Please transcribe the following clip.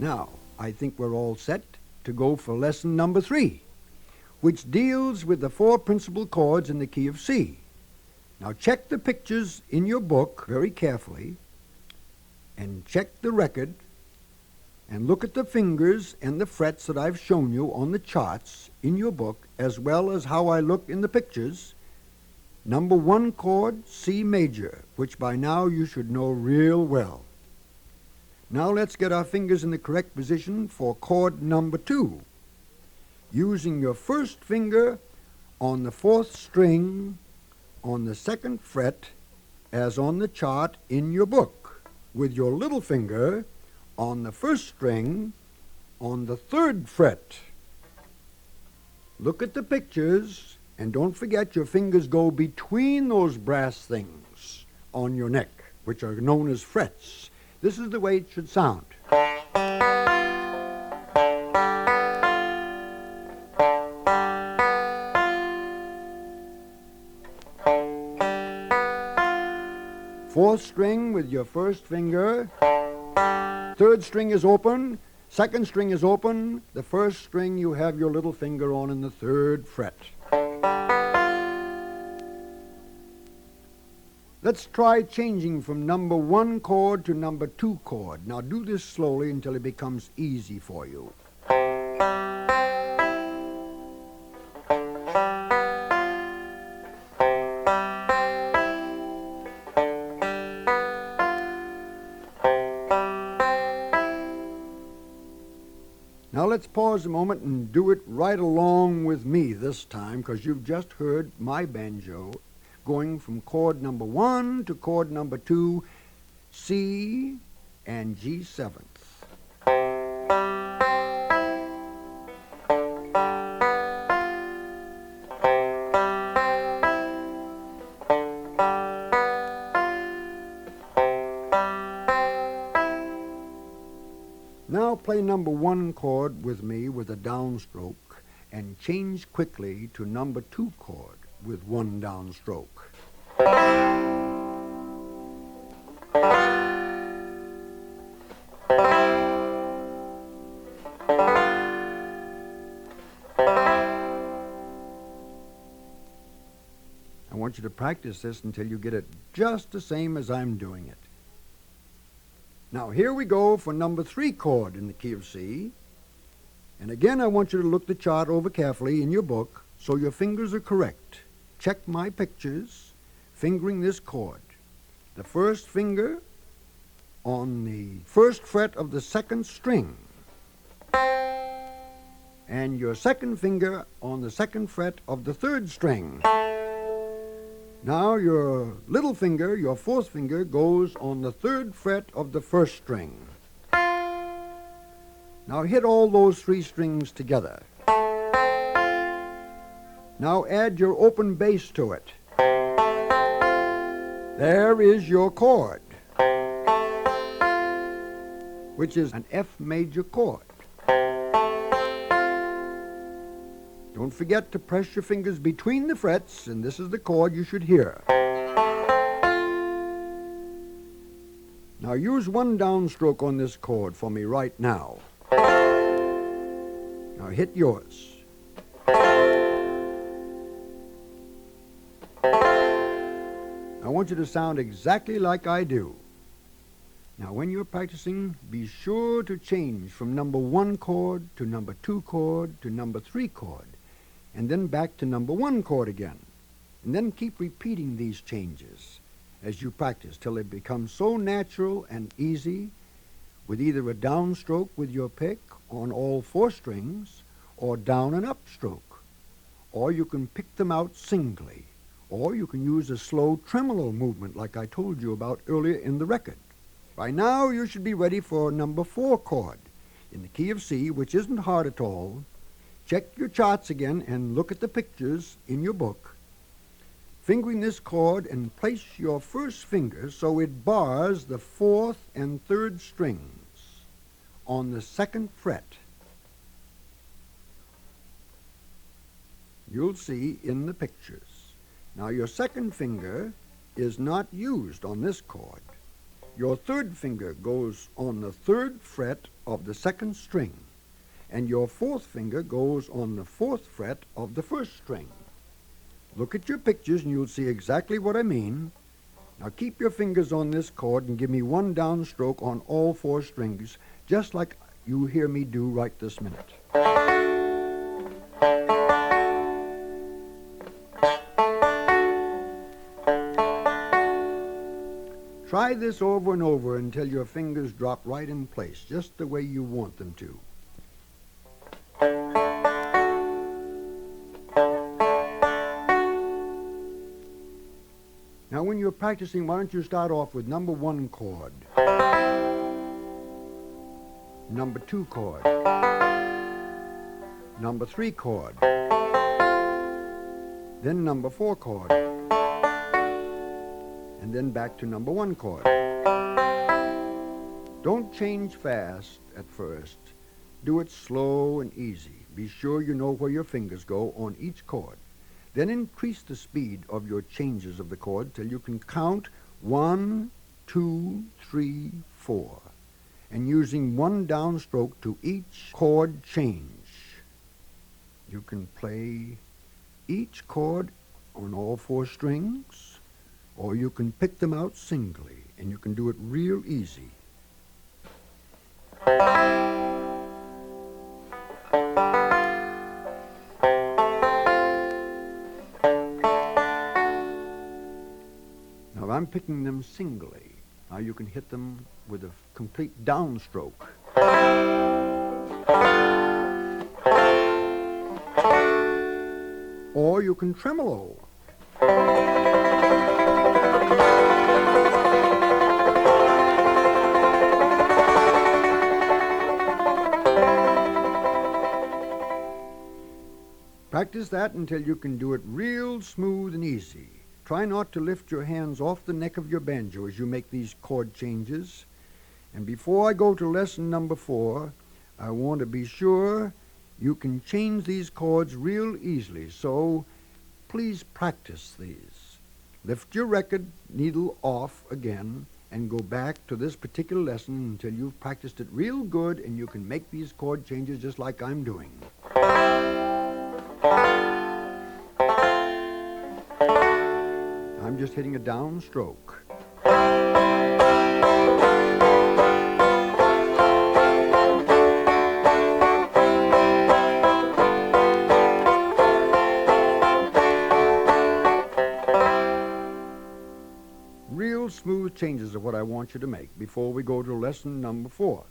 Now, I think we're all set to go for lesson number 3, which deals with the 4 principal chords in the key of C. Now, check the pictures in your book very carefully, and check the record, and look at the fingers and the frets that I've shown you on the charts in your book, as well as how I look in the pictures. Number 1 chord, C major, which by now you should know real well. Now let's get our fingers in the correct position for chord number 2. Using your first finger on the 4th string on the 2nd fret as on the chart in your book, with your little finger on the 1st string on the 3rd fret. Look at the pictures, and don't forget your fingers go between those brass things on your neck, which are known as frets. This is the way it should sound. Fourth string with your first finger. 3rd string is open. 2nd string is open. The 1st string you have your little finger on in the 3rd fret. Let's try changing from number 1 chord to number 2 chord. Now do this slowly until it becomes easy for you. Now let's pause a moment and do it right along with me this time, because you've just heard my banjo going from chord number 1 to chord number 2, C and G7. Now play number 1 chord with me with a downstroke, and change quickly to number 2 chord with 1 downstroke. I want you to practice this until you get it just the same as I'm doing it. Now here we go for number 3 chord in the key of C. And again, I want you to look the chart over carefully in your book so your fingers are correct. Check my pictures, fingering this chord. The first finger on the 1st fret of the 2nd string, and your 2nd finger on the 2nd fret of the 3rd string. Now your little finger, your 4th finger, goes on the 3rd fret of the 1st string. Now hit all those 3 strings together. Now add your open bass to it. There is your chord, which is an F major chord. Don't forget to press your fingers between the frets, and this is the chord you should hear. Now use 1 downstroke on this chord for me right now. Now hit yours. I want you to sound exactly like I do. Now when you're practicing, be sure to change from number 1 chord to number 2 chord to number 3 chord, and then back to number 1 chord again. And then keep repeating these changes as you practice till they become so natural and easy, with either a downstroke with your pick on all 4 strings, or down and up stroke. Or you can pick them out singly, or you can use a slow tremolo movement like I told you about earlier in the record. By now you should be ready for number 4 chord in the key of C, which isn't hard at all. Check your charts again and look at the pictures in your book. Fingering this chord, and place your first finger so it bars the 4th and 3rd strings on the 2nd fret. You'll see in the pictures. Now your 2nd finger is not used on this chord. Your third finger goes on the third fret of the second string, and your fourth finger goes on the fourth fret of the first string. Look at your pictures and you'll see exactly what I mean. Now keep your fingers on this chord and give me one downstroke on all four strings, just like you hear me do right this minute. Try this over and over until your fingers drop right in place, just the way you want them to. Now when you're practicing, why don't you start off with number 1 chord, number 2 chord, number 3 chord, then number 4 chord, and then back to number 1 chord. Don't change fast at first. Do it slow and easy. Be sure you know where your fingers go on each chord. Then increase the speed of your changes of the chord till you can count 1, 2, 3, 4, and using one downstroke to each chord change. You can play each chord on all 4 strings, or you can pick them out singly, and you can do it real easy. Now I'm picking them singly. Now you can hit them with a complete downstroke. Or you can tremolo. Practice that until you can do it real smooth and easy. Try not to lift your hands off the neck of your banjo as you make these chord changes. And before I go to lesson number 4, I want to be sure you can change these chords real easily, so please practice these. Lift your record needle off again and go back to this particular lesson until you've practiced it real good and you can make these chord changes just like I'm doing. I'm just hitting a downstroke. Real smooth changes are what I want you to make before we go to lesson number 4.